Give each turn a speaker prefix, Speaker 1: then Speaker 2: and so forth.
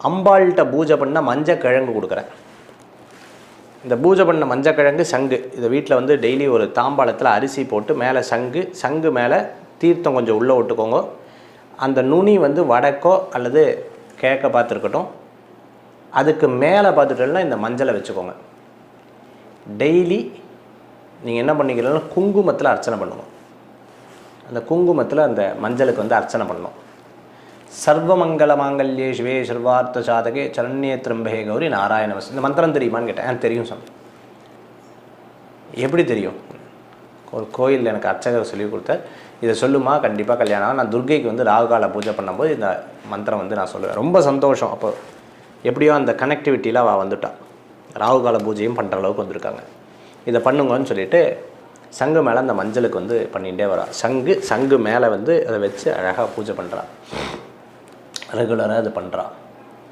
Speaker 1: அம்பாள்கிட்ட பூஜை பண்ண மஞ்சக்கிழங்கு கொடுக்குறேன். இந்த பூஜை பண்ண மஞ்சக்கிழங்கு சங்கு, இதை வீட்டில் வந்து டெய்லி ஒரு தாம்பாளத்தில் அரிசி போட்டு மேலே சங்கு மேலே தீர்த்தம் கொஞ்சம் உள்ளே விட்டுக்கோங்க. அந்த நுனி வந்து வடக்கோ அல்லது கிழக்க பார்த்துருக்கட்டும். அதுக்கு மேலே பார்த்துட்டோம்னா இந்த மஞ்சளை வச்சுக்கோங்க. டெய்லி நீங்கள் என்ன பண்ணிக்கிறீங்கன்னா குங்குமத்தில் அர்ச்சனை பண்ணுவோம். அந்த குங்குமத்தில் அந்த மஞ்சளுக்கு வந்து அர்ச்சனை பண்ணணும். சர்வமங்கல மாங்கல்யே சிவே சர்வார்த்த சாதகே சரண்யே திரம்பே கௌரி நாராயணவஸ். இந்த மந்திரம் தெரியுமான்னு கேட்டேன். எனக்கு தெரியும் சொன்னேன். எப்படி தெரியும்? ஒரு கோயிலில் எனக்கு அர்ச்சகர் சொல்லி கொடுத்தார். இதை சொல்லுமா கண்டிப்பாக கல்யாணம். நான் துர்கைக்கு வந்து ராகுகால பூஜை பண்ணும்போது இந்த மந்திரம் வந்து நான் சொல்லுவேன். ரொம்ப சந்தோஷம். அப்போ எப்படியோ அந்த கனெக்டிவிட்டியில் அவள் வந்துட்டான். ராகுகால பூஜையும் பண்ணுற அளவுக்கு வந்திருக்காங்க. இதை பண்ணுங்கன்னு சொல்லிவிட்டு சங்கு மேலே அந்த மஞ்சளுக்கு வந்து பண்ணிகிட்டே வரா. சங்கு மேலே வந்து அதை வச்சு அழகாக பூஜை பண்ணுறான். ரெகுலராக அது பண்ணுறான்.